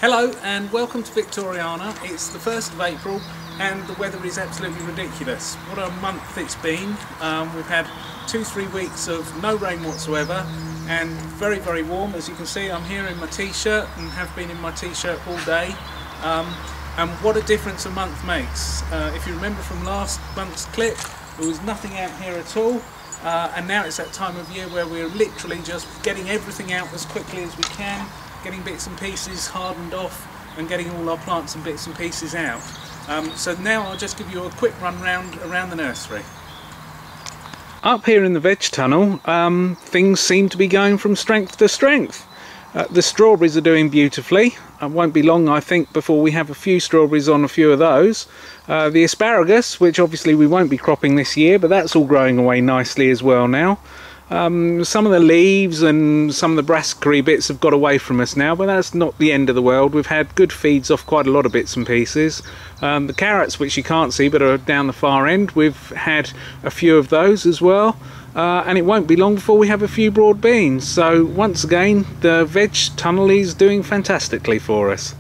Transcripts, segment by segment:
Hello and welcome to Victoriana. It's the 1st of April and the weather is absolutely ridiculous. What a month it's been. We've had 2-3 weeks of no rain whatsoever and very, very warm. As you can see, I'm here in my t-shirt and have been in my t-shirt all day. And what a difference a month makes. If you remember from last month's clip, there was nothing out here at all. And now it's that time of year where we're literally just getting everything out as quickly as we can, getting bits and pieces hardened off and getting all our plants and bits and pieces out. So now I'll just give you a quick run round around the nursery. Up here in the veg tunnel, things seem to be going from strength to strength. The strawberries are doing beautifully. It won't be long, I think, before we have a few strawberries on a few of those. The asparagus, which obviously we won't be cropping this year, but that's all growing away nicely as well now. Some of the leaves and some of the brassicary bits have got away from us now, but that's not the end of the world. We've had good feeds off quite a lot of bits and pieces. The carrots, which you can't see but are down the far end, we've had a few of those as well. And it won't be long before we have a few broad beans. So once again, the veg tunnel is doing fantastically for us.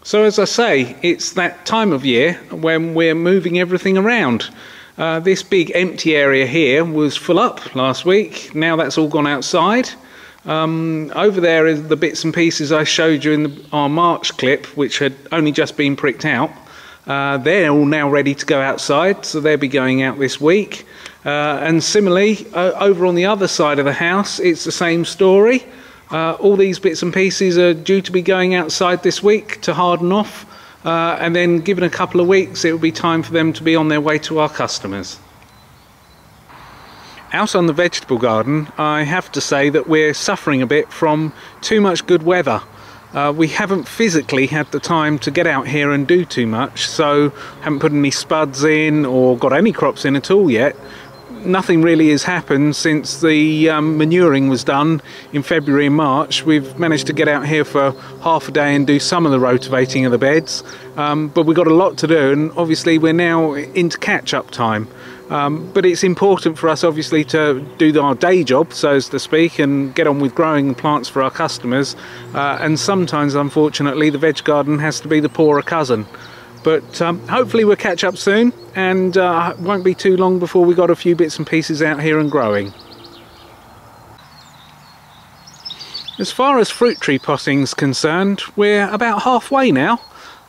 So as I say, it's that time of year when we're moving everything around. This big empty area here was full up last week. Now that's all gone outside. Over there is the bits and pieces I showed you in our March clip, which had only just been pricked out. They're all now ready to go outside, so they'll be going out this week. And similarly, over on the other side of the house, it's the same story. All these bits and pieces are due to be going outside this week to harden off. And then given a couple of weeks, it will be time for them to be on their way to our customers. Out on the vegetable garden, I have to say that we're suffering a bit from too much good weather. We haven't physically had the time to get out here and do too much, so haven't put any spuds in or got any crops in at all yet. Nothing really has happened since the manuring was done in February and March. We've managed to get out here for half a day and do some of the rotivating of the beds, but we've got a lot to do, and obviously we're now into catch-up time. But it's important for us obviously to do our day job, so to speak, and get on with growing plants for our customers, and sometimes unfortunately the veg garden has to be the poorer cousin. But hopefully we'll catch up soon, and it won't be too long before we got a few bits and pieces out here and growing. As far as fruit tree potting's concerned, we're about halfway now.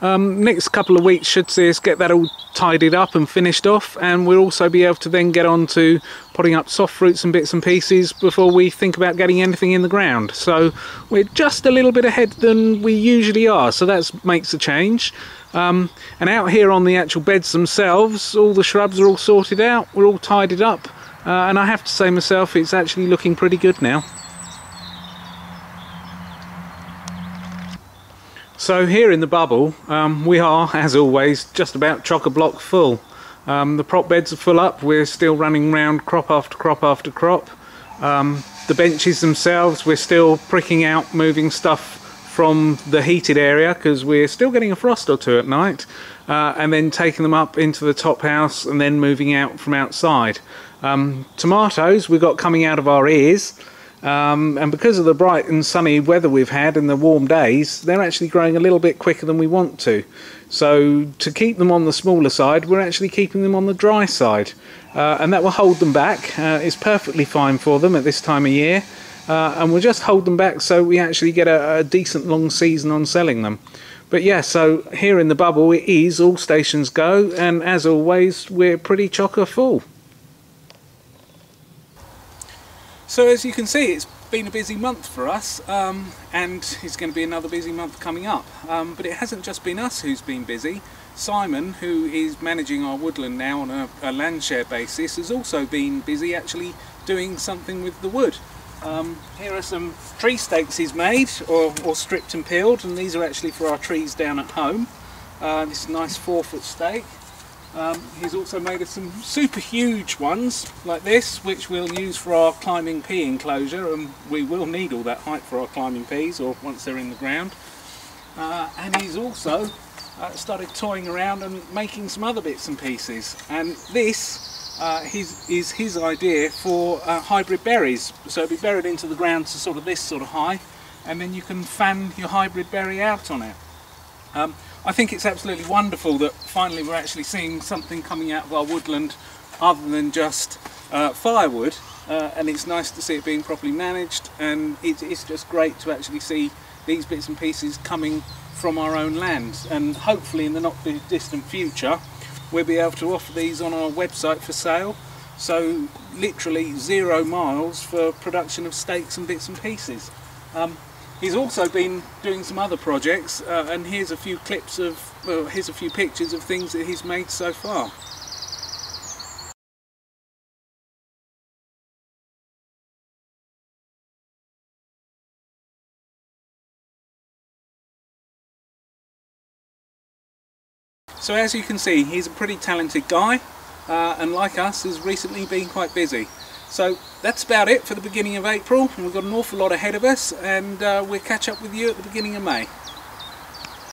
Next couple of weeks should see us get that all tidied up and finished off, and we'll also be able to then get on to potting up soft fruits and bits and pieces before we think about getting anything in the ground. So we're just a little bit ahead than we usually are, so that makes a change. And out here on the actual beds themselves, all the shrubs are all sorted out, we're all tidied up, and I have to say myself, it's actually looking pretty good now. So here in the bubble, we are, as always, just about chock-a-block full. The prop beds are full up, we're still running round crop after crop after crop. The benches themselves, we're still pricking out, moving stuff from the heated area because we're still getting a frost or two at night, and then taking them up into the top house and then moving out from outside. Tomatoes we've got coming out of our ears. And because of the bright and sunny weather we've had and the warm days, they're actually growing a little bit quicker than we want to. So to keep them on the smaller side, we're actually keeping them on the dry side, and that will hold them back. It's perfectly fine for them at this time of year, and we'll just hold them back so we actually get a decent long season on selling them. But yeah, so here in the bubble it is all stations go, and as always we're pretty chocker full. So as you can see, it's been a busy month for us, and it's going to be another busy month coming up. But it hasn't just been us who's been busy. Simon, who is managing our woodland now on a land share basis, has also been busy actually doing something with the wood. Here are some tree stakes he's made, or stripped and peeled, and these are actually for our trees down at home. This is a nice 4-foot stake. He's also made us some super huge ones like this, which we'll use for our climbing pea enclosure, and we will need all that height for our climbing peas, or once they're in the ground. And he's also started toying around and making some other bits and pieces, and this is his idea for hybrid berries. So it'll be buried into the ground to sort of this sort of high, and then you can fan your hybrid berry out on it. I think it's absolutely wonderful that finally we're actually seeing something coming out of our woodland other than just firewood, and it's nice to see it being properly managed, and it's just great to actually see these bits and pieces coming from our own land, and hopefully in the not too distant future we'll be able to offer these on our website for sale. So literally 0 miles for production of steaks and bits and pieces. He's also been doing some other projects, and here's a few clips of, well, here's a few pictures of things that he's made so far. So as you can see, he's a pretty talented guy, and like us has recently been quite busy. So that's about it for the beginning of April. We've got an awful lot ahead of us, and we'll catch up with you at the beginning of May.